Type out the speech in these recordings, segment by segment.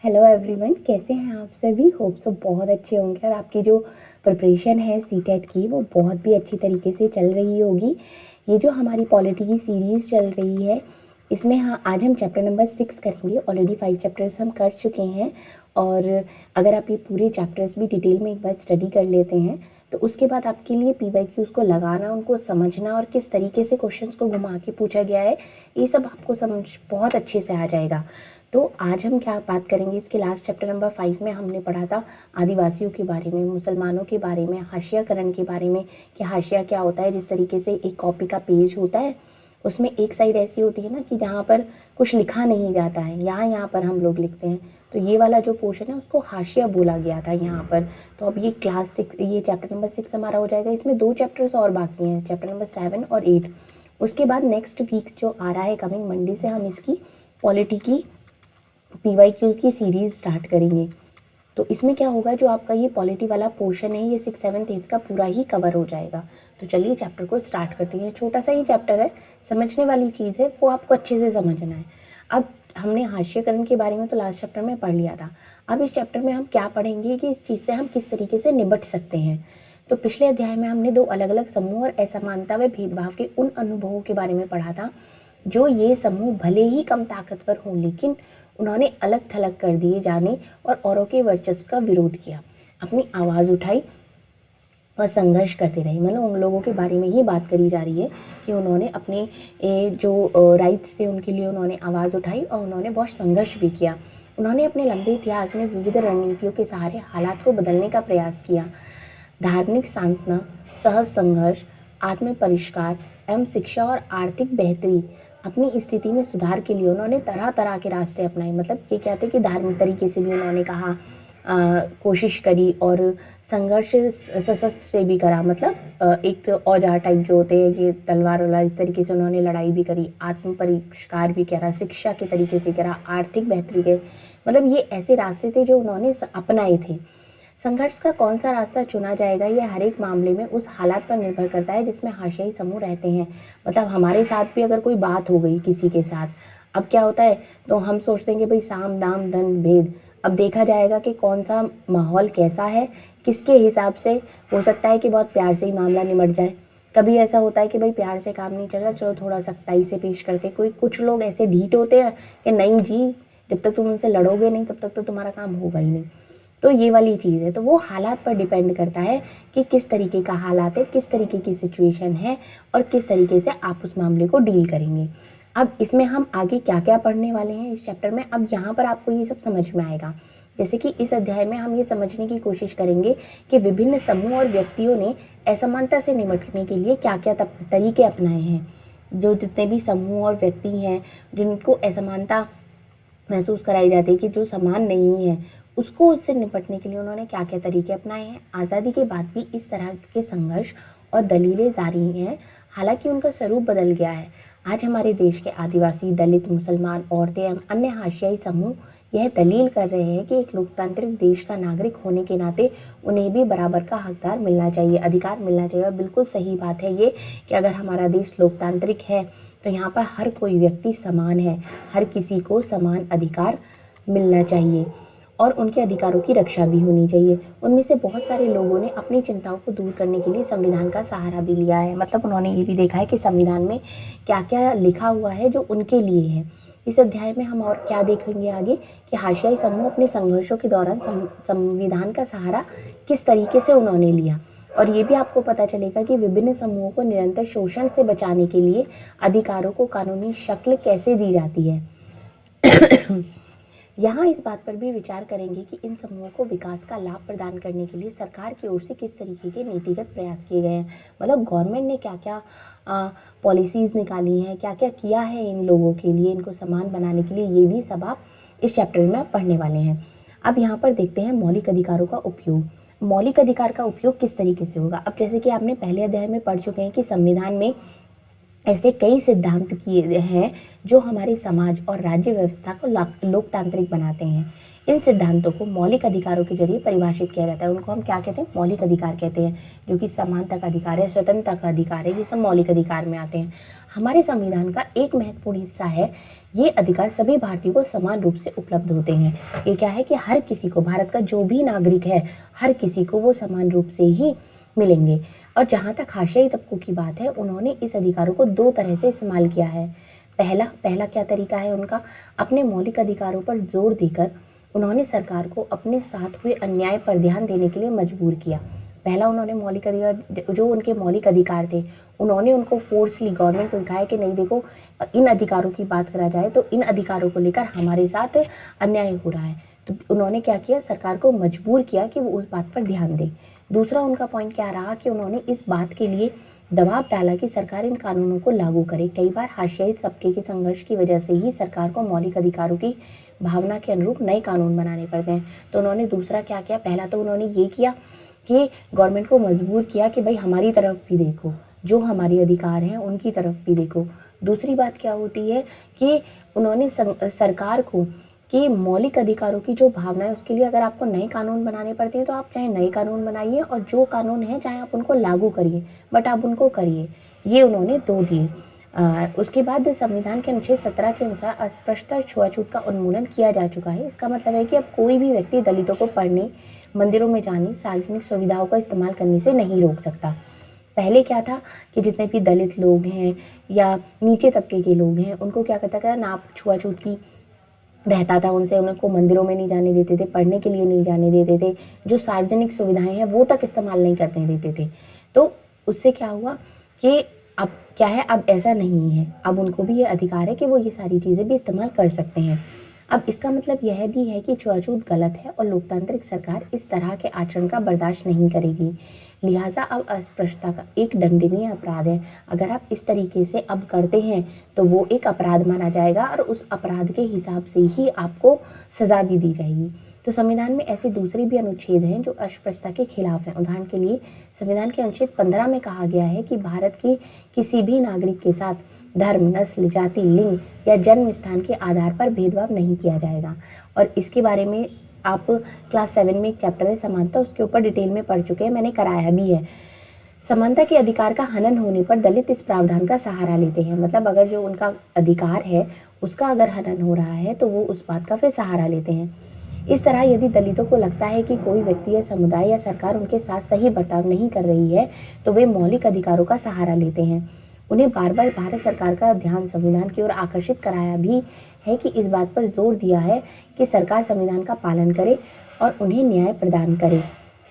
Hello everyone, कैसे हैं आप सभी। होप सो बहुत अच्छे होंगे और आपकी जो प्रिपरेशन है सीटेट की वो बहुत भी अच्छी तरीके से चल रही होगी। ये जो हमारी पॉलिटी की सीरीज़ चल रही है इसमें हाँ आज हम चैप्टर नंबर 6 करेंगे। ऑलरेडी 5 चैप्टर्स हम कर चुके हैं और अगर आप ये पूरे चैप्टर्स भी डिटेल में एक बार स्टडी कर लेते हैं तो उसके बाद आपके लिए PYQs को लगाना, उनको समझना और किस तरीके से क्वेश्चंस को घुमा के पूछा गया है ये सब आपको समझ बहुत अच्छे से आ जाएगा। तो आज हम क्या बात करेंगे, इसके लास्ट चैप्टर नंबर 5 में हमने पढ़ा था आदिवासियों के बारे में, मुसलमानों के बारे में, हाशियाकरण के बारे में कि हाशिया क्या होता है। जिस तरीके से एक कॉपी का पेज होता है उसमें एक साइड ऐसी होती है ना कि जहाँ पर कुछ लिखा नहीं जाता है, यहाँ पर हम लोग लिखते हैं, तो ये वाला जो पोर्शन है उसको हाशिया बोला गया था यहाँ पर। तो अब ये क्लास 6, ये चैप्टर नंबर 6 हमारा हो जाएगा। इसमें 2 चैप्टर्स और बाकी हैं, चैप्टर नंबर 7 और 8। उसके बाद नेक्स्ट वीक जो आ रहा है कमिंग मंडे से हम इसकी पॉलिटी की PYQ की सीरीज़ स्टार्ट करेंगे। तो इसमें क्या होगा, जो आपका ये पॉलिटी वाला पोर्शन है ये 6, 7, 8 का पूरा ही कवर हो जाएगा। तो चलिए चैप्टर को स्टार्ट करते हैं। छोटा सा ही चैप्टर है, समझने वाली चीज़ है, वो आपको अच्छे से समझना है। अब हमने हाशियाकरण के बारे में तो लास्ट चैप्टर में पढ़ लिया था। अब इस चैप्टर में हम क्या पढ़ेंगे कि इस चीज़ से हम किस तरीके से निपट सकते हैं। तो पिछले अध्याय में हमने 2 अलग अलग समूह और असमानता व भेदभाव के उन अनुभवों के बारे में पढ़ा था जो ये समूह भले ही कम ताकतवर हों लेकिन उन्होंने अलग थलग कर दिए जाने और औरों के वर्चस्व का विरोध किया, अपनी आवाज़ उठाई और संघर्ष करते रहे। मतलब उन लोगों के बारे में ही बात करी जा रही है कि उन्होंने अपने जो राइट्स थे उनके लिए उन्होंने आवाज़ उठाई और उन्होंने बहुत संघर्ष भी किया। उन्होंने अपने लंबे इतिहास में विविध रणनीतियों के सहारे हालात को बदलने का प्रयास किया। धार्मिक सांत्वना, सहज संघर्ष, आत्म परिष्कार एवं शिक्षा और आर्थिक बेहतरी, अपनी स्थिति में सुधार के लिए उन्होंने तरह तरह के रास्ते अपनाए। मतलब ये क्या थे कि धार्मिक तरीके से भी उन्होंने कहा, कोशिश करी और संघर्ष सशस्त्र से भी करा। मतलब एक औजार टाइप जो होते हैं कि तलवार वाला, इस तरीके से उन्होंने लड़ाई भी करी, आत्म परिष्कार भी करा, शिक्षा के तरीके से करा, आर्थिक बेहतरी के, मतलब ये ऐसे रास्ते थे जो उन्होंने अपनाए थे। संघर्ष का कौन सा रास्ता चुना जाएगा ये हर एक मामले में उस हालात पर निर्भर करता है जिसमें हाशियाई समूह रहते हैं। मतलब हमारे साथ भी अगर कोई बात हो गई किसी के साथ, अब क्या होता है तो हम सोचते हैं कि भाई साम दाम दंड भेद, अब देखा जाएगा कि कौन सा माहौल कैसा है, किसके हिसाब से हो सकता है कि बहुत प्यार से ही मामला निमट जाए। कभी ऐसा होता है कि भाई प्यार से काम नहीं चल रहा, चलो थोड़ा सख्ताई से पेश करते। कुछ लोग ऐसे ढीठ होते हैं कि नहीं जी, जब तक तुम उनसे लड़ोगे नहीं तब तक तो तुम्हारा काम होगा ही नहीं। तो ये वाली चीज़ है। तो वो हालात पर डिपेंड करता है कि किस तरीके का हालात है, किस तरीके की सिचुएशन है और किस तरीके से आप उस मामले को डील करेंगे। अब इसमें हम आगे क्या क्या पढ़ने वाले हैं इस चैप्टर में, अब यहाँ पर आपको ये सब समझ में आएगा। जैसे कि इस अध्याय में हम ये समझने की कोशिश करेंगे कि विभिन्न समूह और व्यक्तियों ने असमानता से निपटने के लिए क्या क्या तरीके अपनाए हैं। जो जितने भी समूह और व्यक्ति हैं जिनको असमानता महसूस कराई जाती है कि जो समान नहीं है, उसको उससे निपटने के लिए उन्होंने क्या क्या तरीके अपनाए हैं। आज़ादी के बाद भी इस तरह के संघर्ष और दलीलें जारी हैं, हालांकि उनका स्वरूप बदल गया है। आज हमारे देश के आदिवासी, दलित, मुसलमान, औरतें एवं अन्य हाशियाई समूह यह दलील कर रहे हैं कि एक लोकतांत्रिक देश का नागरिक होने के नाते उन्हें भी बराबर का हकदार मिलना चाहिए, अधिकार मिलना चाहिए। और बिल्कुल सही बात है ये कि अगर हमारा देश लोकतांत्रिक है तो यहाँ पर हर कोई व्यक्ति समान है, हर किसी को समान अधिकार मिलना चाहिए और उनके अधिकारों की रक्षा भी होनी चाहिए। उनमें से बहुत सारे लोगों ने अपनी चिंताओं को दूर करने के लिए संविधान का सहारा भी लिया है। मतलब उन्होंने ये भी देखा है कि संविधान में क्या क्या लिखा हुआ है जो उनके लिए है। इस अध्याय में हम और क्या देखेंगे आगे कि हाशियाई समूह अपने संघर्षों के दौरान संविधान का सहारा किस तरीके से उन्होंने लिया। और ये भी आपको पता चलेगा कि विभिन्न समूहों को निरंतर शोषण से बचाने के लिए अधिकारों को कानूनी शक्ल कैसे दी जाती है। यहाँ इस बात पर भी विचार करेंगे कि इन समूहों को विकास का लाभ प्रदान करने के लिए सरकार की ओर से किस तरीके के नीतिगत प्रयास किए गए हैं। मतलब गवर्नमेंट ने क्या क्या पॉलिसीज़ निकाली हैं, क्या क्या किया है इन लोगों के लिए, इनको समान बनाने के लिए, ये भी सब आप इस चैप्टर में पढ़ने वाले हैं। अब यहाँ पर देखते हैं मौलिक अधिकारों का उपयोग। मौलिक अधिकार का उपयोग किस तरीके से होगा। अब जैसे कि आपने पहले अध्याय में पढ़ चुके हैं कि संविधान में ऐसे कई सिद्धांत किए हैं जो हमारे समाज और राज्य व्यवस्था को लोकतांत्रिक बनाते हैं। इन सिद्धांतों को मौलिक अधिकारों के जरिए परिभाषित किया जाता है। उनको हम क्या कहते हैं? मौलिक अधिकार कहते हैं, जो कि समानता का अधिकार है, स्वतंत्रता का अधिकार है, ये सब मौलिक अधिकार में आते हैं। हमारे संविधान का एक महत्वपूर्ण हिस्सा है, ये अधिकार सभी भारतीयों को समान रूप से उपलब्ध होते हैं। ये क्या है कि हर किसी को, भारत का जो भी नागरिक है, हर किसी को वो समान रूप से ही मिलेंगे। और जहाँ तक हाशियाई तबकों की बात है, उन्होंने इस अधिकारों को दो तरह से इस्तेमाल किया है। पहला क्या तरीका है उनका? अपने मौलिक अधिकारों पर जोर देकर उन्होंने सरकार को अपने साथ हुए अन्याय पर ध्यान देने के लिए मजबूर किया। पहला, उन्होंने मौलिक अधिकार, जो उनके मौलिक अधिकार थे, उन्होंने उनको फोर्सली गवर्नमेंट को दिखाया कि नहीं देखो, इन अधिकारों की बात करा जाए तो इन अधिकारों को लेकर हमारे साथ अन्याय हो रहा है। तो उन्होंने क्या किया? सरकार को मजबूर किया कि वो उस बात पर ध्यान दे। दूसरा उनका पॉइंट क्या रहा कि उन्होंने इस बात के लिए दबाव डाला कि सरकार इन कानूनों को लागू करे। कई बार हाशियाई तबके के संघर्ष की वजह से ही सरकार को मौलिक अधिकारों की भावना के अनुरूप नए कानून बनाने पड़ते हैं। तो उन्होंने दूसरा क्या किया? पहला तो उन्होंने ये किया कि गवर्नमेंट को मजबूर किया कि भाई हमारी तरफ भी देखो, जो हमारे अधिकार हैं उनकी तरफ भी देखो। दूसरी बात क्या होती है कि उन्होंने सरकार को कि मौलिक अधिकारों की जो भावना है उसके लिए अगर आपको नए कानून बनाने पड़ते हैं तो आप चाहे नए कानून बनाइए, और जो कानून है चाहे आप उनको लागू करिए, बट आप उनको करिए। ये उन्होंने दो दिए। उसके बाद संविधान के अनुच्छेद 17 के अनुसार अस्पृश्यता और छुआछूत का उन्मूलन किया जा चुका है। इसका मतलब है कि अब कोई भी व्यक्ति दलितों को पढ़ने, मंदिरों में जाने, सार्वजनिक सुविधाओं का इस्तेमाल करने से नहीं रोक सकता। पहले क्या था कि जितने भी दलित लोग हैं या नीचे तबके के लोग हैं, उनको क्या करता था, ना छुआछूत की रहता था उनसे, उनको मंदिरों में नहीं जाने देते थे, पढ़ने के लिए नहीं जाने देते थे, जो सार्वजनिक सुविधाएं हैं वो तक इस्तेमाल नहीं करने देते थे। तो उससे क्या हुआ कि अब क्या है, अब ऐसा नहीं है, अब उनको भी ये अधिकार है कि वो ये सारी चीज़ें भी इस्तेमाल कर सकते हैं। अब इसका मतलब यह भी है कि छुआछूत गलत है और लोकतांत्रिक सरकार इस तरह के आचरण का बर्दाश्त नहीं करेगी। लिहाजा अब अस्पृश्यता का एक दंडनीय अपराध है। अगर आप इस तरीके से अब करते हैं तो वो एक अपराध माना जाएगा और उस अपराध के हिसाब से ही आपको सज़ा भी दी जाएगी। तो संविधान में ऐसे दूसरे भी अनुच्छेद हैं जो अस्पृश्यता के खिलाफ हैं। उदाहरण के लिए संविधान के अनुच्छेद 15 में कहा गया है कि भारत की किसी भी नागरिक के साथ धर्म, नस्ल, जाति, लिंग या जन्म स्थान के आधार पर भेदभाव नहीं किया जाएगा। और इसके बारे में आप क्लास 7 में एक चैप्टर है समानता, उसके ऊपर डिटेल में पढ़ चुके हैं, मैंने कराया भी है। समानता के अधिकार का हनन होने पर दलित इस प्रावधान का सहारा लेते हैं। मतलब अगर जो उनका अधिकार है उसका अगर हनन हो रहा है तो वो उस बात का फिर सहारा लेते हैं। इस तरह यदि दलितों को लगता है कि कोई व्यक्ति या समुदाय या सरकार उनके साथ सही बर्ताव नहीं कर रही है तो वे मौलिक अधिकारों का सहारा लेते हैं। उन्हें बार बार भारत सरकार का ध्यान संविधान की ओर आकर्षित कराया भी है कि इस बात पर जोर दिया है कि सरकार संविधान का पालन करे और उन्हें न्याय प्रदान करे।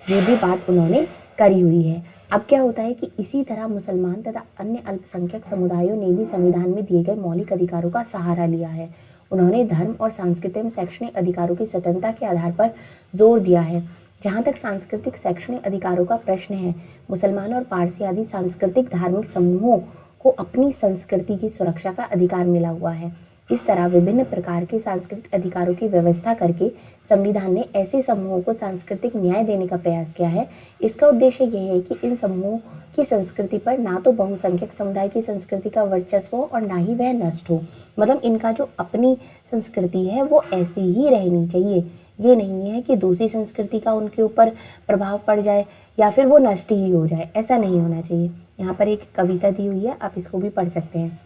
ये भी बात उन्होंने करी हुई है। अब क्या होता है कि इसी तरह मुसलमान तथा अन्य अल्पसंख्यक समुदायों ने भी संविधान में दिए गए मौलिक अधिकारों का सहारा लिया है। उन्होंने धर्म और सांस्कृतिक शैक्षणिक अधिकारों की स्वतंत्रता के आधार पर जोर दिया है। जहाँ तक सांस्कृतिक शैक्षणिक अधिकारों का प्रश्न है, मुसलमान और पारसी आदि सांस्कृतिक धार्मिक समूहों को अपनी संस्कृति की सुरक्षा का अधिकार मिला हुआ है। इस तरह विभिन्न प्रकार के सांस्कृतिक अधिकारों की व्यवस्था करके संविधान ने ऐसे समूहों को सांस्कृतिक न्याय देने का प्रयास किया है। इसका उद्देश्य यह है कि इन समूहों की संस्कृति पर ना तो बहुसंख्यक समुदाय की संस्कृति का वर्चस्व हो और ना ही वह नष्ट हो। मतलब इनका जो अपनी संस्कृति है वो ऐसी ही रहनी चाहिए। ये नहीं है कि दूसरी संस्कृति का उनके ऊपर प्रभाव पड़ जाए या फिर वो नष्ट ही हो जाए, ऐसा नहीं होना चाहिए। यहाँ पर एक कविता दी हुई है, आप इसको भी पढ़ सकते हैं।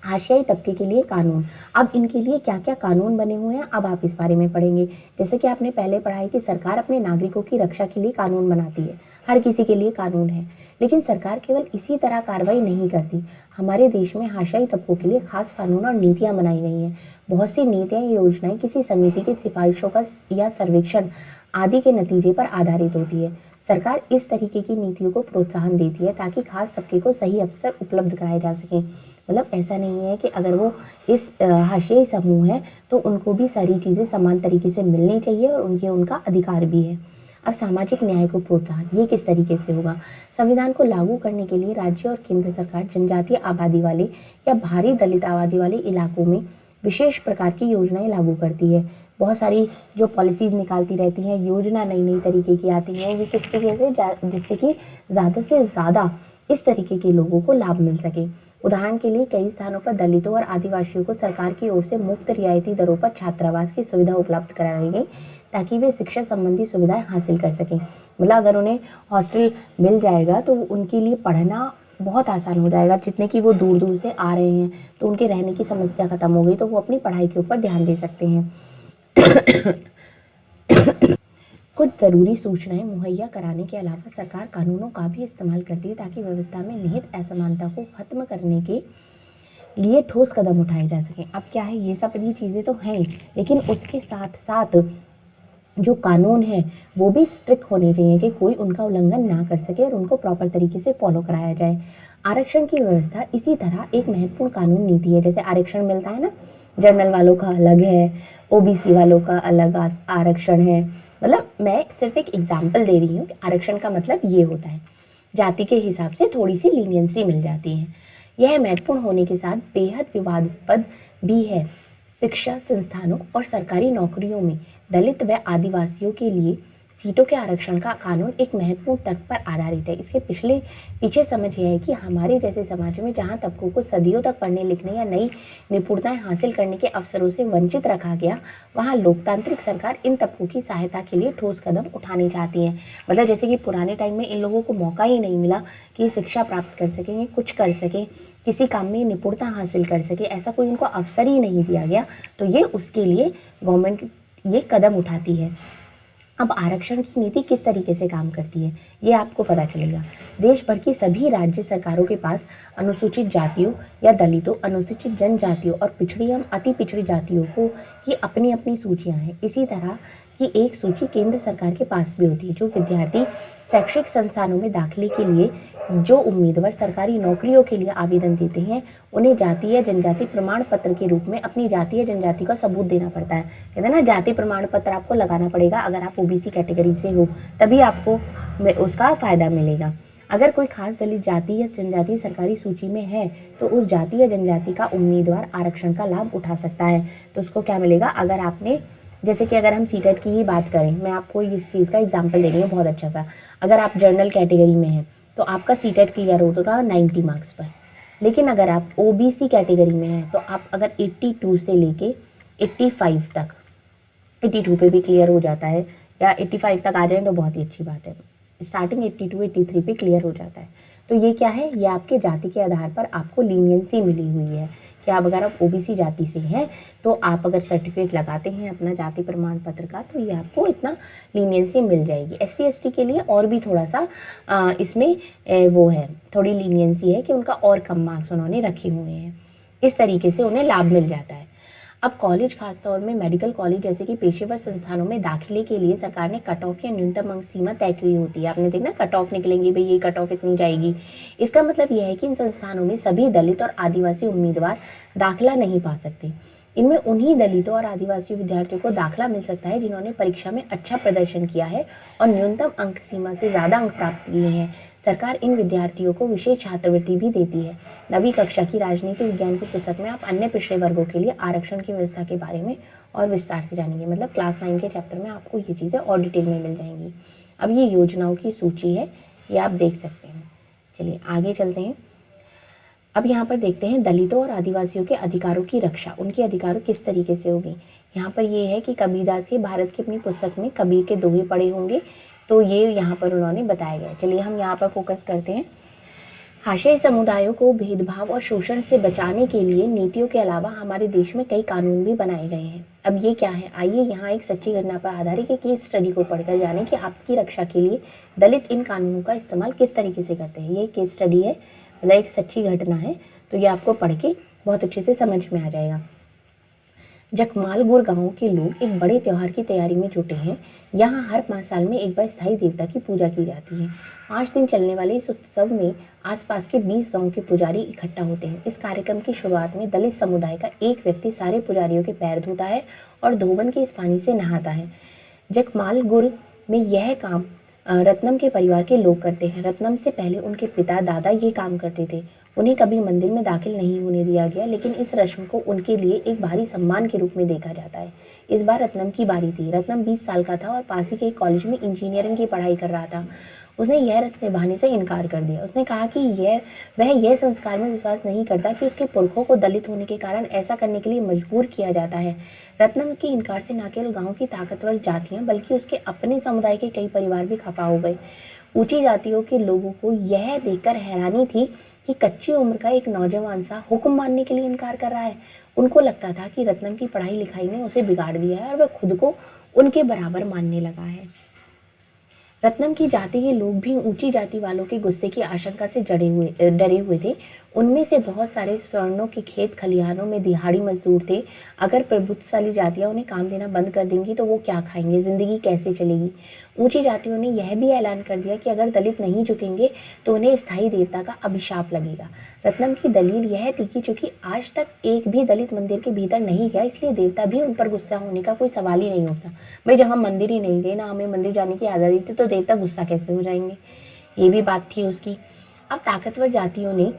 हाशियाई तबके के लिए कानून। अब इनके लिए क्या क्या कानून बने हुए हैं, अब आप इस बारे में पढ़ेंगे। जैसे कि आपने पहले पढ़ा है कि सरकार अपने नागरिकों की रक्षा के लिए कानून बनाती है, हर किसी के लिए कानून है, लेकिन सरकार केवल इसी तरह कार्रवाई नहीं करती। हमारे देश में हाशियाई तबकों के लिए खास कानून और नीतियाँ बनाई गई हैं। बहुत सी नीतियाँ योजनाएं किसी समिति की सिफारिशों का या सर्वेक्षण आदि के नतीजे पर आधारित होती है। सरकार इस तरीके की नीतियों को प्रोत्साहन देती है ताकि खास तबके को सही अवसर उपलब्ध कराए जा सकें। मतलब ऐसा नहीं है कि अगर वो इस हाशियाई समूह है तो उनको भी सारी चीज़ें समान तरीके से मिलनी चाहिए और उनके उनका अधिकार भी है। अब सामाजिक न्याय को प्रोत्साहन ये किस तरीके से होगा? संविधान को लागू करने के लिए राज्य और केंद्र सरकार जनजातीय आबादी वाले या भारी दलित आबादी वाले इलाकों में विशेष प्रकार की योजनाएं लागू करती है। बहुत सारी जो पॉलिसीज़ निकालती रहती हैं, योजना नई नई तरीके की आती हैं, वो भी किस तरीके से, जिससे कि ज़्यादा से ज़्यादा इस तरीके के लोगों को लाभ मिल सके। उदाहरण के लिए कई स्थानों पर दलितों और आदिवासियों को सरकार की ओर से मुफ्त रियायती दरों पर छात्रावास की सुविधा उपलब्ध कराई गई ताकि वे शिक्षा संबंधी सुविधाएं हासिल कर सकें। मतलब अगर उन्हें हॉस्टल मिल जाएगा तो उनके लिए पढ़ना बहुत आसान हो जाएगा। जितने कि वो दूर दूर से आ रहे हैं तो उनके रहने की समस्या खत्म हो गई, तो वो अपनी पढ़ाई के ऊपर ध्यान दे सकते हैं। कुछ ज़रूरी सूचनाएं मुहैया कराने के अलावा सरकार कानूनों का भी इस्तेमाल करती है ताकि व्यवस्था में निहित असमानता को खत्म करने के लिए ठोस कदम उठाए जा सकें। अब क्या है, ये सब ये चीज़ें तो हैं, लेकिन उसके साथ साथ जो कानून है वो भी स्ट्रिक्ट होने चाहिए कि कोई उनका उल्लंघन ना कर सके और उनको प्रॉपर तरीके से फॉलो कराया जाए। आरक्षण की व्यवस्था इसी तरह एक महत्वपूर्ण कानून नीति है। जैसे आरक्षण मिलता है ना, जनरल वालों का अलग है, ओबीसी वालों का अलग आरक्षण है। मतलब मैं सिर्फ एक एग्जाम्पल दे रही हूँ कि आरक्षण का मतलब ये होता है, जाति के हिसाब से थोड़ी सी लीनियंसी मिल जाती है। यह महत्वपूर्ण होने के साथ बेहद विवादास्पद भी है। शिक्षा संस्थानों और सरकारी नौकरियों में दलित व आदिवासियों के लिए सीटों के आरक्षण का कानून एक महत्वपूर्ण तर्क पर आधारित है। इसके पीछे समझ यह है कि हमारे जैसे समाज में जहाँ तबकों को सदियों तक पढ़ने लिखने या नई निपुणताएं हासिल करने के अवसरों से वंचित रखा गया, वहाँ लोकतांत्रिक सरकार इन तबकों की सहायता के लिए ठोस कदम उठाने चाहती है। मतलब जैसे कि पुराने टाइम में इन लोगों को मौका ही नहीं मिला कि शिक्षा प्राप्त कर सकें, कुछ कर सकें, किसी काम में निपुणता हासिल कर सके, ऐसा कोई उनको अवसर ही नहीं दिया गया, तो ये उसके लिए गवर्नमेंट ये कदम उठाती है। अब आरक्षण की नीति किस तरीके से काम करती है ये आपको पता चलेगा। देश भर की सभी राज्य सरकारों के पास अनुसूचित जातियों या दलितों, अनुसूचित जनजातियों और पिछड़ी एवं अति पिछड़ी जातियों को की अपनी अपनी सूचियां हैं। इसी तरह की एक सूची केंद्र सरकार के पास भी होती है। जो विद्यार्थी शैक्षिक संस्थानों में दाखिले के लिए, जो उम्मीदवार सरकारी नौकरियों के लिए आवेदन देते हैं, उन्हें जाति या जनजाति प्रमाण पत्र के रूप में अपनी जाति या जनजाति का सबूत देना पड़ता है। कहते हैं ना, जाति प्रमाण पत्र आपको लगाना पड़ेगा। अगर आप ओबीसी कैटेगरी से हो तभी आपको उसका फ़ायदा मिलेगा। अगर कोई खास दलित जाति या जनजाति सरकारी सूची में है तो उस जाति या जनजाति का उम्मीदवार आरक्षण का लाभ उठा सकता है। तो उसको क्या मिलेगा, अगर आपने, जैसे कि अगर हम सीटेट की ही बात करें, मैं आपको इस चीज़ का एग्जांपल दे रही हूँ बहुत अच्छा सा। अगर आप जनरल कैटेगरी में हैं तो आपका सीटेट क्लियर होगा 90 मार्क्स पर। लेकिन अगर आप ओबीसी कैटेगरी में हैं तो आप अगर 82 से लेके 85 तक, 82 पे भी क्लियर हो जाता है या 85 तक आ जाए तो बहुत ही अच्छी बात है। स्टार्टिंग 82 83 पे क्लियर हो जाता है। तो ये क्या है, ये आपके जाति के आधार पर आपको लीनियंसी मिली हुई है कि आप अगर आप ओबीसी जाति से हैं तो आप अगर सर्टिफिकेट लगाते हैं अपना जाति प्रमाण पत्र का तो ये आपको इतना लीनियंसी मिल जाएगी। एससी एसटी के लिए और भी थोड़ा सा इसमें वो है, थोड़ी लीनियंसी है कि उनका और कम मार्क्स उन्होंने रखे हुए हैं। इस तरीके से उन्हें लाभ मिल जाता है। अब कॉलेज, खासतौर में मेडिकल कॉलेज जैसे कि पेशेवर संस्थानों में दाखिले के लिए सरकार ने कट ऑफ या न्यूनतम अंक सीमा तय की होती है। आपने देखना कट ऑफ निकलेंगी, भाई ये कट ऑफ इतनी जाएगी। इसका मतलब यह है कि इन संस्थानों में सभी दलित और आदिवासी उम्मीदवार दाखिला नहीं पा सकते। इनमें उन्हीं दलितों और आदिवासी विद्यार्थियों को दाखिला मिल सकता है जिन्होंने परीक्षा में अच्छा प्रदर्शन किया है और न्यूनतम अंक सीमा से ज़्यादा अंक प्राप्त किए हैं। सरकार इन विद्यार्थियों को विशेष छात्रवृत्ति भी देती है। नवी कक्षा की राजनीति विज्ञान की पुस्तक में आप अन्य पिछड़े वर्गों के लिए आरक्षण की व्यवस्था के बारे में और विस्तार से जानेंगे। मतलब क्लास 9 के चैप्टर में आपको ये चीज़ें और डिटेल में मिल जाएंगी। अब ये योजनाओं की सूची है, ये आप देख सकते हैं। चलिए आगे चलते हैं। अब यहाँ पर देखते हैं दलितों और आदिवासियों के अधिकारों की रक्षा, उनके अधिकार किस तरीके से होगी। यहाँ पर ये है कि कबीरदास के भारत की अपनी पुस्तक में कबीर के दोहे पढ़े होंगे, तो ये यहाँ पर उन्होंने बताया गया। चलिए हम यहाँ पर फोकस करते हैं। हाशियाई समुदायों को भेदभाव और शोषण से बचाने के लिए नीतियों के अलावा हमारे देश में कई कानून भी बनाए गए हैं। अब ये क्या है, आइए यहाँ एक सच्ची घटना पर आधारित एक केस स्टडी को पढ़कर जाने कि आपकी रक्षा के लिए दलित इन कानूनों का इस्तेमाल किस तरीके से करते हैं। ये केस स्टडी है, मतलब एक सच्ची घटना है, तो ये आपको पढ़ के बहुत अच्छे से समझ में आ जाएगा। जकमालपुर गांव के लोग एक बड़े त्यौहार की तैयारी में जुटे हैं। यहाँ हर 5 साल में एक बार स्थायी देवता की पूजा की जाती है। 5 दिन चलने वाले इस उत्सव में आसपास के 20 गांव के पुजारी इकट्ठा होते हैं। इस कार्यक्रम की शुरुआत में दलित समुदाय का एक व्यक्ति सारे पुजारियों के पैर धोता है और धोबन के इस पानी से नहाता है। जकमालपुर में यह काम रत्नम के परिवार के लोग करते हैं। रत्नम से पहले उनके पिता दादा ये काम करते थे। उन्हें कभी मंदिर में दाखिल नहीं होने दिया गया, लेकिन इस रस्म को उनके लिए एक भारी सम्मान के रूप में देखा जाता है। इस बार रत्नम की बारी थी। रत्नम 20 साल का था और पास ही के एक कॉलेज में इंजीनियरिंग की पढ़ाई कर रहा था। उसने यह रस्म निभाने से इनकार कर दिया। उसने कहा कि वह यह संस्कार में विश्वास नहीं करता कि उसके पुरखों को दलित होने के कारण ऐसा करने के लिए मजबूर किया जाता है। रत्नम के इनकार से न केवल गांव की ताकतवर जातियां बल्कि उसके अपने समुदाय के कई परिवार भी खफा हो गए। ऊंची जातियों के लोगों को यह देखकर हैरानी थी कि कच्ची उम्र का एक नौजवान सा हुक्म मानने के लिए इनकार कर रहा है। उनको लगता था कि रत्नम की पढ़ाई लिखाई ने उसे बिगाड़ दिया है और वह खुद को उनके बराबर मानने लगा है। रत्नम की जाति के लोग भी ऊंची जाति वालों के गुस्से की आशंका से डरे हुए थे। उनमें से बहुत सारे स्वर्णों के खेत खलिहानों में दिहाड़ी मजदूर थे। अगर प्रभुत्वशाली जातियां उन्हें काम देना बंद कर देंगी तो वो क्या खाएंगे, जिंदगी कैसे चलेगी। ऊंची जातियों ने यह भी ऐलान कर दिया कि अगर दलित नहीं झुकेंगे तो उन्हें स्थायी देवता का अभिशाप लगेगा। रत्नम की दलील यह थी कि चूंकि आज तक एक भी दलित मंदिर के भीतर नहीं गया, इसलिए देवता भी उन पर गुस्सा होने का कोई सवाल ही नहीं उठता। भाई जब हम मंदिर ही नहीं गए, ना हमें मंदिर जाने की आज़ादी थी, तो देवता गुस्सा कैसे हो जाएंगे। ये भी बात थी उसकी। अब ताकतवर जातियों ने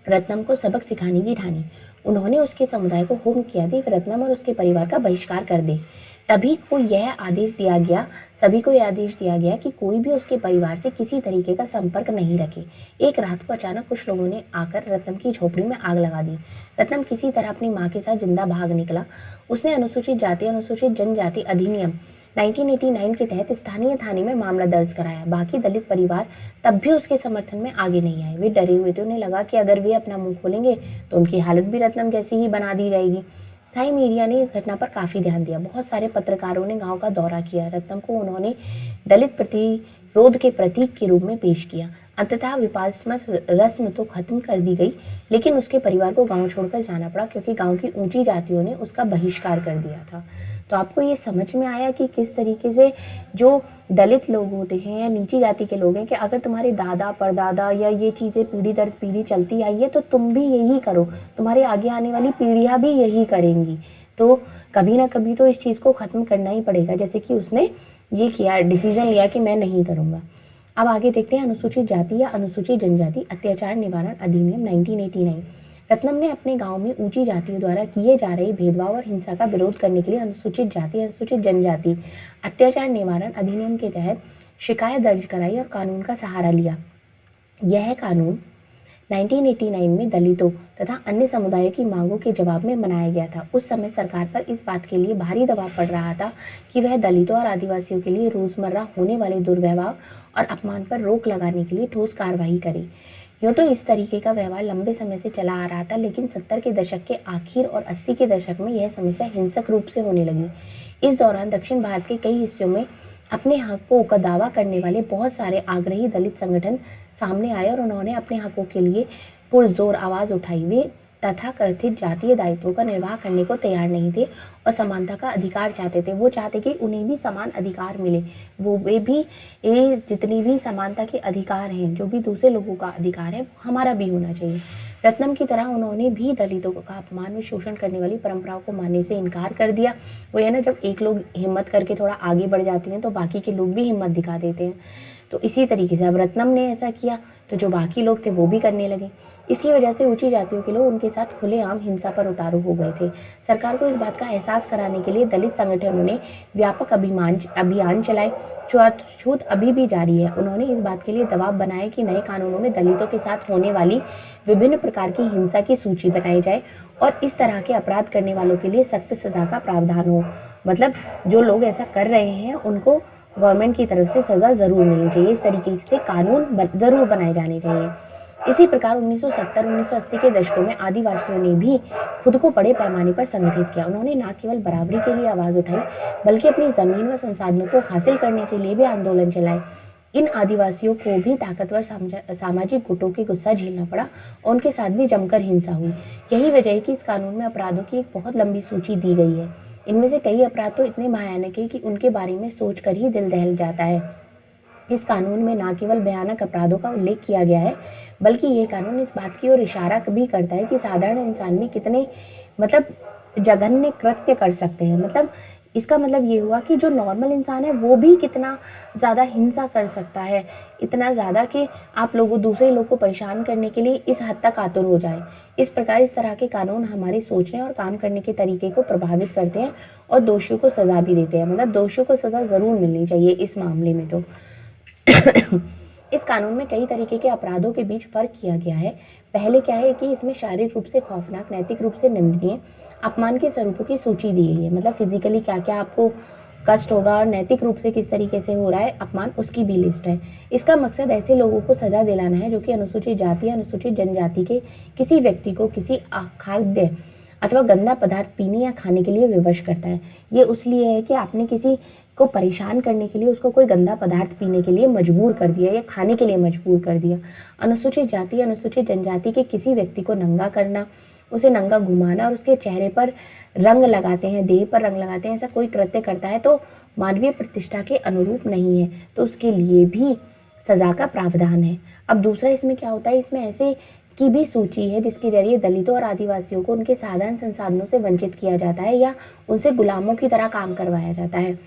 रत्नम को सबक सिखाने की ठानी। उन्होंने उसके समुदाय को हुक्म किया कि रत्नम और उसके परिवार का बहिष्कार कर दे। सभी को यह आदेश दिया गया कि कोई भी उसके परिवार से किसी तरीके का संपर्क नहीं रखे। एक रात को अचानक कुछ लोगों ने आकर रत्नम की झोपड़ी में आग लगा दी। रत्नम किसी तरह अपनी माँ के साथ जिंदा भाग निकला। उसने अनुसूचित जाति अनुसूचित जनजाति अधिनियम 1989 के तहत स्थानीय थाने में मामला दर्ज कराया। बाकी दलित परिवार तब भी उसके समर्थन में आगे नहीं आए। वे डरे हुए थे। उन्हें लगा कि अगर वे अपना मुंह खोलेंगे तो उनकी हालत भी रत्नम जैसी ही बना दी जाएगी। स्थायी मीडिया ने इस घटना पर काफ़ी ध्यान दिया। बहुत सारे पत्रकारों ने गांव का दौरा किया। रत्नम को उन्होंने दलित प्रतिरोध के प्रतीक के रूप में पेश किया। अंततः विवादास्पद रस्म तो खत्म कर दी गई, लेकिन उसके परिवार को गांव छोड़कर जाना पड़ा क्योंकि गांव की ऊंची जातियों ने उसका बहिष्कार कर दिया था। तो आपको ये समझ में आया कि किस तरीके से जो दलित लोग होते हैं या नीची जाति के लोग हैं कि अगर तुम्हारे दादा परदादा या ये चीज़ें पीढ़ी दर पीढ़ी चलती आई है तो तुम भी यही करो, तुम्हारे आगे आने वाली पीढ़ियाँ भी यही करेंगी। तो कभी ना कभी तो इस चीज़ को ख़त्म करना ही पड़ेगा, जैसे कि उसने ये किया, डिसीज़न लिया कि मैं नहीं करूँगा। अब आगे देखते हैं अनुसूचित जाति या अनुसूचित जनजाति अत्याचार निवारण अधिनियम 1989। रत्नम ने अपने गांव में ऊंची जातियों द्वारा किए जा रहे भेदभाव और हिंसा का विरोध करने के लिए अनुसूचित जाति अनुसूचित जनजाति अत्याचार निवारण अधिनियम के तहत शिकायत दर्ज कराई और कानून का सहारा लिया। यह कानून 1989 में दलितों तथा अन्य समुदायों की मांगों के जवाब में बनाया गया था। उस समय सरकार पर इस बात के लिए भारी दबाव पड़ रहा था कि वह दलितों और आदिवासियों के लिए रोजमर्रा होने वाले दुर्व्यवहार और अपमान पर रोक लगाने के लिए ठोस कार्रवाई करे। यूँ तो इस तरीके का व्यवहार लंबे समय से चला आ रहा था, लेकिन 70 के दशक के आखिर और 80 के दशक में यह समस्या हिंसक रूप से होने लगी। इस दौरान दक्षिण भारत के कई हिस्सों में अपने हकों का दावा करने वाले बहुत सारे आग्रही दलित संगठन सामने आए और उन्होंने अपने हकों के लिए पुरजोर आवाज़ उठाई। वे तथाकथित जातीय दायित्वों का निर्वाह करने को तैयार नहीं थे और समानता का अधिकार चाहते थे। वो चाहते कि उन्हें भी समान अधिकार मिले, वे भी ये जितनी भी समानता के अधिकार हैं, जो भी दूसरे लोगों का अधिकार है, वो हमारा भी होना चाहिए। रत्नम की तरह उन्होंने भी दलितों का अपमान व शोषण करने वाली परंपराओं को मानने से इनकार कर दिया। वो है ना, जब एक लोग हिम्मत करके थोड़ा आगे बढ़ जाते हैं तो बाकी के लोग भी हिम्मत दिखा देते हैं। तो इसी तरीके से अब रत्नम ने ऐसा किया तो जो बाकी लोग थे वो भी करने लगे। इसकी वजह से ऊंची जातियों के लोग उनके साथ खुलेआम हिंसा पर उतारू हो गए थे। सरकार को इस बात का एहसास कराने के लिए दलित संगठनों ने व्यापक अभियान चलाए। छूत अभी भी जारी है। उन्होंने इस बात के लिए दबाव बनाया कि नए कानूनों में दलितों के साथ होने वाली विभिन्न प्रकार की हिंसा की सूची बनाई जाए और इस तरह के अपराध करने वालों के लिए सख्त सजा का प्रावधान हो। मतलब जो लोग ऐसा कर रहे हैं उनको गवर्नमेंट की तरफ से सज़ा ज़रूर मिलनी चाहिए। इस तरीके से कानून ज़रूर बनाए जाने चाहिए। इसी प्रकार 1970-1980 के दशकों में आदिवासियों ने भी खुद को बड़े पैमाने पर संगठित किया। उन्होंने न केवल बराबरी के लिए आवाज़ उठाई, बल्कि अपनी ज़मीन व संसाधनों को हासिल करने के लिए भी आंदोलन चलाए। इन आदिवासियों को भी ताकतवर सामाजिक गुटों के गुस्सा झेलना पड़ा और उनके साथ भी जमकर हिंसा हुई। यही वजह है कि इस कानून में अपराधों की एक बहुत लंबी सूची दी गई है। इनमें से कई अपराध तो इतने भयानक है कि उनके बारे में सोचकर ही दिल दहल जाता है। इस कानून में न केवल भयानक अपराधों का उल्लेख किया गया है, बल्कि ये कानून इस बात की ओर इशारा भी करता है कि साधारण इंसान भी कितने जघन्य कृत्य कर सकते हैं। इसका मतलब ये हुआ कि जो नॉर्मल इंसान है वो भी कितना ज़्यादा हिंसा कर सकता है, इतना ज़्यादा कि आप लोगों दूसरे लोग को परेशान करने के लिए इस हद तक आतुर हो जाए। इस प्रकार इस तरह के कानून हमारे सोचने और काम करने के तरीके को प्रभावित करते हैं और दोषियों को सज़ा भी देते हैं। दोषियों को सज़ा ज़रूर मिलनी चाहिए इस मामले में। तो इस कानून में कई तरीके के अपराधों के बीच फ़र्क किया गया है। पहले क्या है कि इसमें शारीरिक रूप से खौफनाक, नैतिक रूप से निंदनीय अपमान के स्वरूपों की सूची दी गई है। मतलब फिजिकली क्या क्या आपको कष्ट होगा और नैतिक रूप से किस तरीके से हो रहा है अपमान, उसकी भी लिस्ट है। इसका मकसद ऐसे लोगों को सजा दिलाना है जो कि अनुसूचित जाति या अनुसूचित जनजाति के किसी व्यक्ति को किसी अखाद्य अथवा गंदा पदार्थ पीने या खाने के लिए विवश करता है। ये उसलिए है कि आपने किसी को परेशान करने के लिए उसको कोई गंदा पदार्थ पीने के लिए मजबूर कर दिया या खाने के लिए मजबूर कर दिया। अनुसूचित जाति या अनुसूचित जनजाति के किसी व्यक्ति को नंगा करना, उसे नंगा घुमाना और उसके चेहरे पर रंग लगाते हैं, देह पर रंग लगाते हैं, ऐसा कोई कृत्य करता है तो मानवीय प्रतिष्ठा के अनुरूप नहीं है, तो उसके लिए भी सजा का प्रावधान है। अब दूसरा इसमें क्या होता है, इसमें ऐसे की भी सूची है जिसके जरिए दलितों और आदिवासियों को उनके साधारण संसाधनों से वंचित किया जाता है या उनसे गुलामों की तरह काम करवाया जाता है।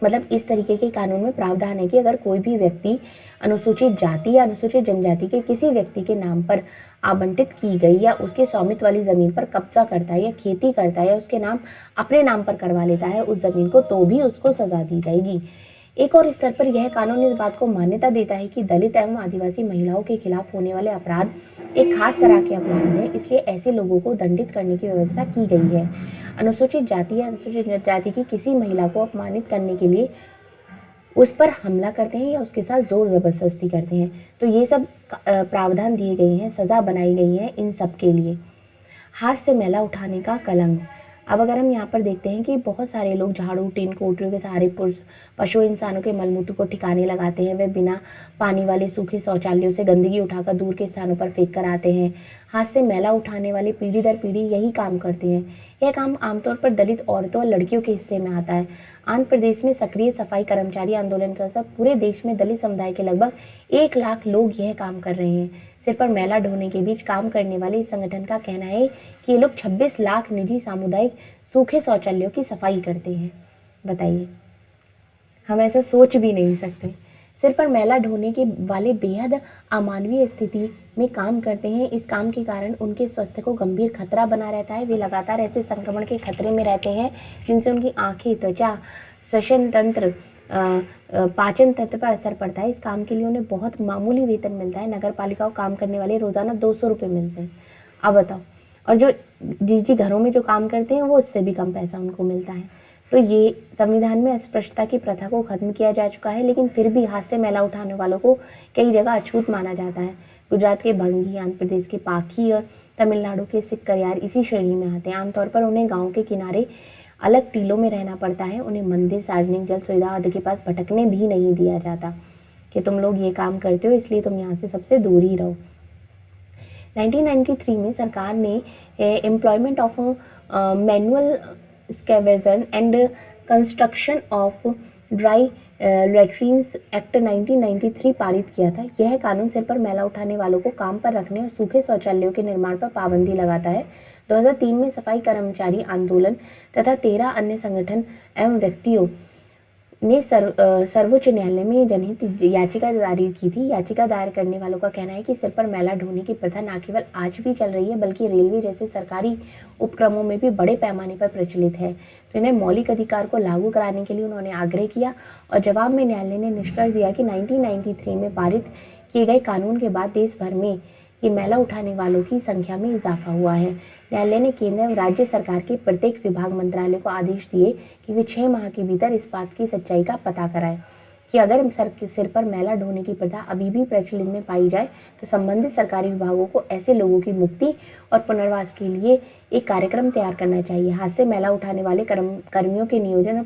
मतलब इस तरीके के कानून में प्रावधान है कि अगर कोई भी व्यक्ति अनुसूचित जाति या अनुसूचित जनजाति के किसी व्यक्ति के नाम पर आवंटित की गई या उसके स्वामित्व वाली ज़मीन पर कब्जा करता है या खेती करता है या उसके नाम अपने नाम पर करवा लेता है उस ज़मीन को, तो भी उसको सज़ा दी जाएगी। एक और स्तर पर यह कानून इस बात को मान्यता देता है कि दलित एवं आदिवासी महिलाओं के खिलाफ होने वाले अपराध एक खास तरह के अपराध हैं, इसलिए ऐसे लोगों को दंडित करने की व्यवस्था की गई है। अनुसूचित जाति या अनुसूचित जनजाति की किसी महिला को अपमानित करने के लिए उस पर हमला करते हैं या उसके साथ जोर जबरदस्ती करते हैं, तो ये सब प्रावधान दिए गए हैं, सज़ा बनाई गई है इन सब के लिए। हाथ से मैला उठाने का कलंक। अब अगर हम यहाँ पर देखते हैं कि बहुत सारे लोग झाड़ू, टीन, कोटरियों के सहारे पशु इंसानों के मलमूत्र को ठिकाने लगाते हैं। वे बिना पानी वाले सूखे शौचालयों से गंदगी उठाकर दूर के स्थानों पर फेंक कर आते हैं। हाथ से मैला उठाने वाले पीढ़ी दर पीढ़ी यही काम करते हैं। यह काम आमतौर पर दलित औरतों और लड़कियों के हिस्से में आता है। आंध्र प्रदेश में सक्रिय सफाई कर्मचारी आंदोलन के असर पूरे देश में दलित समुदाय के लगभग 1 लाख लोग यह काम कर रहे हैं। सिर पर मैला ढोने के बीच काम करने वाले इस संगठन का कहना है कि ये लोग 26 लाख निजी सामुदायिक सूखे शौचालयों की सफाई करते हैं। बताइए, हम ऐसा सोच भी नहीं सकते। सिर पर मैला ढोने के वाले बेहद अमानवीय स्थिति में काम करते हैं। इस काम के कारण उनके स्वास्थ्य को गंभीर खतरा बना रहता है। वे लगातार ऐसे संक्रमण के खतरे में रहते हैं जिनसे उनकी आंखें, त्वचा, श्वसन तंत्र, पाचन तंत्र पर असर पड़ता है। इस काम के लिए उन्हें बहुत मामूली वेतन मिलता है। नगर पालिका को काम करने वाले रोजाना 200 रुपये मिलते हैं। अब बताओ, और जो जिस घरों में जो काम करते हैं वो उससे भी कम पैसा उनको मिलता है। तो ये संविधान में अस्पृश्यता की प्रथा को खत्म किया जा चुका है, लेकिन फिर भी हाथ से मैला उठाने वालों को कई जगह अछूत माना जाता है। गुजरात के भंगी, आंध्र प्रदेश के पाखी और तमिलनाडु के सिक्करियार इसी श्रेणी में आते हैं। आमतौर पर उन्हें गाँव के किनारे अलग टीलों में रहना पड़ता है। उन्हें मंदिर, सार्वजनिक जल सुविधा आदि के पास भटकने भी नहीं दिया जाता कि तुम लोग ये काम करते हो इसलिए तुम यहाँ से सबसे दूर ही रहो। 1993 में सरकार ने employment of manual scavenger and construction of dry latrines act 1993 पारित किया था। यह कानून सिर पर मैला उठाने वालों को काम पर रखने और सूखे शौचालयों के निर्माण पर पाबंदी लगाता है। 2003 में सफाई कर्मचारी आंदोलन तथा 13 अन्य संगठन एवं व्यक्तियों ने सर्वोच्च न्यायालय में जनहित याचिका दायर की थी। याचिका दायर करने वालों का कहना है कि सिर पर मैला ढोने की प्रथा न केवल आज भी चल रही है बल्कि रेलवे जैसे सरकारी उपक्रमों में भी बड़े पैमाने पर प्रचलित है। तो इन्हें मौलिक अधिकार को लागू कराने के लिए उन्होंने आग्रह किया और जवाब में न्यायालय ने निष्कर्ष दिया कि 1993 में पारित किए गए कानून के बाद देश भर में ये मैला उठाने वालों की संख्या में इजाफा हुआ है। न्यायालय ने केंद्र एवं राज्य सरकार के प्रत्येक विभाग मंत्रालय को आदेश दिए कि वे 6 माह के भीतर इस बात की सच्चाई का पता कराएं कि अगर सिर पर मैला ढोने की प्रथा अभी भी प्रचलित में पाई जाए तो संबंधित सरकारी विभागों को ऐसे लोगों की मुक्ति और पुनर्वास के लिए एक कार्यक्रम तैयार करना चाहिए। हाथ से मैला उठाने वाले कर्मियों के नियोजन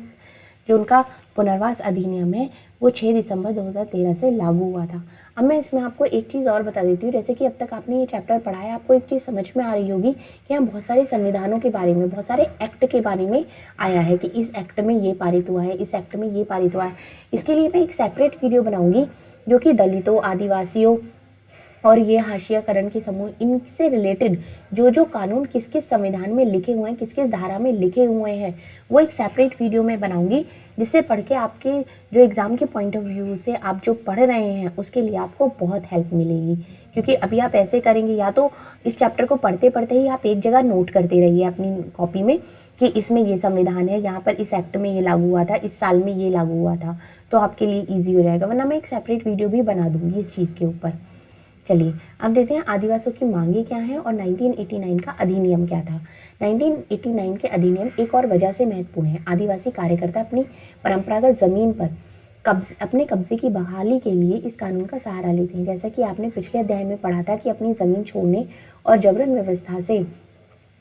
जो उनका पुनर्वास अधिनियम है वो 6 दिसंबर 2013 से लागू हुआ था। अब मैं इसमें आपको एक चीज़ और बता देती हूँ। जैसे कि अब तक आपने ये चैप्टर पढ़ा है, आपको एक चीज़ समझ में आ रही होगी कि यहाँ बहुत सारे संविधानों के बारे में, बहुत सारे एक्ट के बारे में आया है कि इस एक्ट में ये पारित हुआ है, इस एक्ट में ये पारित हुआ है। इसके लिए मैं एक सेपरेट वीडियो बनाऊँगी जो कि दलितों, आदिवासियों और ये हाशियाकरण के समूह, इनसे रिलेटेड जो जो कानून किस किस संविधान में लिखे हुए हैं, किस किस धारा में लिखे हुए हैं, वो एक सेपरेट वीडियो में बनाऊंगी जिससे पढ़ के आपके जो एग्ज़ाम के पॉइंट ऑफ व्यू से आप जो पढ़ रहे हैं उसके लिए आपको बहुत हेल्प मिलेगी। क्योंकि अभी आप ऐसे करेंगे, या तो इस चैप्टर को पढ़ते पढ़ते ही आप एक जगह नोट करते रहिए अपनी कॉपी में कि इसमें ये संविधान है, यहाँ पर इस एक्ट में ये लागू हुआ था, इस साल में ये लागू हुआ था, तो आपके लिए ईजी हो जाएगा। वरना मैं एक सेपरेट वीडियो भी बना दूंगी इस चीज़ के ऊपर। चलिए अब देखते हैं आदिवासियों की मांगे क्या हैं और 1989 का अधिनियम क्या था। 1989 के अधिनियम एक और वजह से महत्वपूर्ण है। आदिवासी कार्यकर्ता अपनी परंपरागत ज़मीन पर अपने कब्जे की बहाली के लिए इस कानून का सहारा लेते हैं। जैसा कि आपने पिछले अध्याय में पढ़ा था कि अपनी ज़मीन छोड़ने और जबरन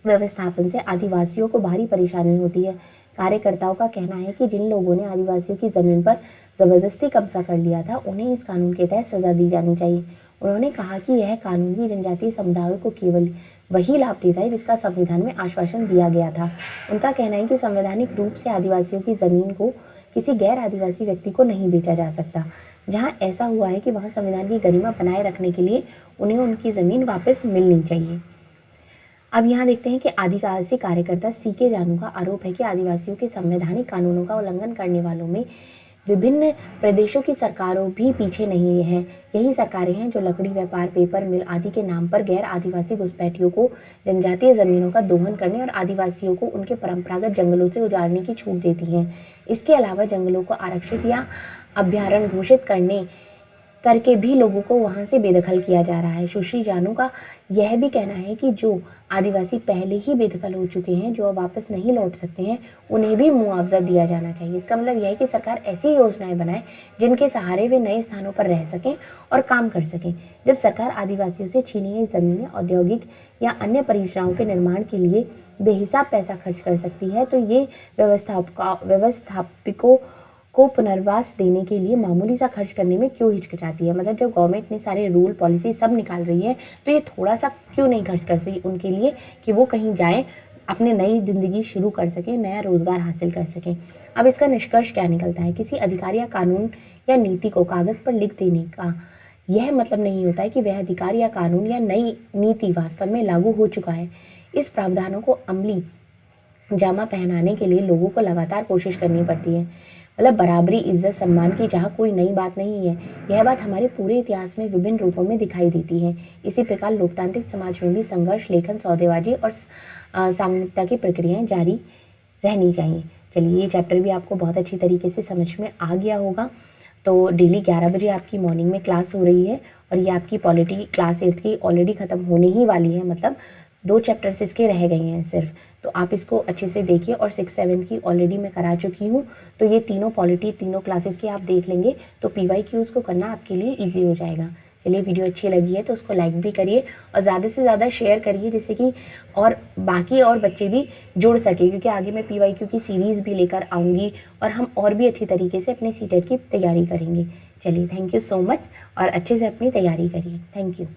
व्यवस्थापन से आदिवासियों को भारी परेशानी होती है। कार्यकर्ताओं का कहना है कि जिन लोगों ने आदिवासियों की ज़मीन पर ज़बरदस्ती कब्जा कर लिया था, उन्हें इस कानून के तहत सज़ा दी जानी चाहिए। उन्होंने कहा कि यह कानून भी जनजातीय समुदायों को केवल वही लाभ देता है जिसका संविधान में आश्वासन दिया गया था। उनका कहना है कि संवैधानिक रूप से आदिवासियों की ज़मीन को किसी गैर आदिवासी व्यक्ति को नहीं बेचा जा सकता। जहाँ ऐसा हुआ है कि वहाँ संविधान की गरिमा बनाए रखने के लिए उन्हें उनकी ज़मीन वापस मिलनी चाहिए। अब यहाँ देखते हैं कि आदिवासी कार्यकर्ता सीके जानू का आरोप है कि आदिवासियों के संवैधानिक कानूनों का उल्लंघन करने वालों में विभिन्न प्रदेशों की सरकारों भी पीछे नहीं हैं। यही सरकारें हैं जो लकड़ी व्यापार, पेपर मिल आदि के नाम पर गैर आदिवासी घुसपैठियों को जनजातीय ज़मीनों का दोहन करने और आदिवासियों को उनके परंपरागत जंगलों से उजाड़ने की छूट देती हैं। इसके अलावा जंगलों को आरक्षित या अभ्यारण्य घोषित करके भी लोगों को वहाँ से बेदखल किया जा रहा है। सुश्री जानू का यह भी कहना है कि जो आदिवासी पहले ही बेदखल हो चुके हैं, जो अब वापस नहीं लौट सकते हैं, उन्हें भी मुआवजा दिया जाना चाहिए। इसका मतलब यह है कि सरकार ऐसी योजनाएं बनाए जिनके सहारे वे नए स्थानों पर रह सकें और काम कर सकें। जब सरकार आदिवासियों से छीनी गई ज़मीनें औद्योगिक या अन्य परियोजनाओं के निर्माण के लिए बेहिसाब पैसा खर्च कर सकती है, तो ये व्यवस्थापकों को पुनर्वास देने के लिए मामूली सा खर्च करने में क्यों हिचकिचाती है। मतलब जब गवर्नमेंट ने सारे रूल पॉलिसी सब निकाल रही है, तो ये थोड़ा सा क्यों नहीं खर्च कर सकी उनके लिए कि वो कहीं जाएं, अपने नई ज़िंदगी शुरू कर सकें, नया रोज़गार हासिल कर सकें। अब इसका निष्कर्ष क्या निकलता है? किसी अधिकार या कानून या नीति को कागज़ पर लिख देने का यह मतलब नहीं होता है कि वह अधिकार या कानून या नई नीति वास्तव में लागू हो चुका है। इस प्रावधानों को अमली जामा पहनाने के लिए लोगों को लगातार कोशिश करनी पड़ती है। मतलब बराबरी, इज्जत, सम्मान की जहाँ कोई नई बात नहीं है। यह बात हमारे पूरे इतिहास में विभिन्न रूपों में दिखाई देती है। इसी प्रकार लोकतांत्रिक समाज में भी संघर्ष, लेखन, सौदेबाजी और सांगठिकता की प्रक्रियाएं जारी रहनी चाहिए। चलिए, ये चैप्टर भी आपको बहुत अच्छी तरीके से समझ में आ गया होगा। तो डेली 11 बजे आपकी मॉर्निंग में क्लास हो रही है और ये आपकी पॉलिटी क्लास 8th की ऑलरेडी ख़त्म होने ही वाली है। मतलब 2 चैप्टर्स इसके रह गए हैं सिर्फ, तो आप इसको अच्छे से देखिए। और 6th 7th की ऑलरेडी मैं करा चुकी हूँ, तो ये तीनों पॉलिटी तीनों क्लासेस की आप देख लेंगे तो PYQs को करना आपके लिए ईजी हो जाएगा। चलिए, वीडियो अच्छी लगी है तो उसको लाइक भी करिए और ज़्यादा से ज़्यादा शेयर करिए, जिससे कि और बाकी और बच्चे भी जुड़ सके, क्योंकि आगे मैं PYQ की सीरीज़ भी लेकर आऊँगी और हम और भी अच्छी तरीके से अपने CTET की तैयारी करेंगे। चलिए, थैंक यू सो मच और अच्छे से अपनी तैयारी करिए। Thank you.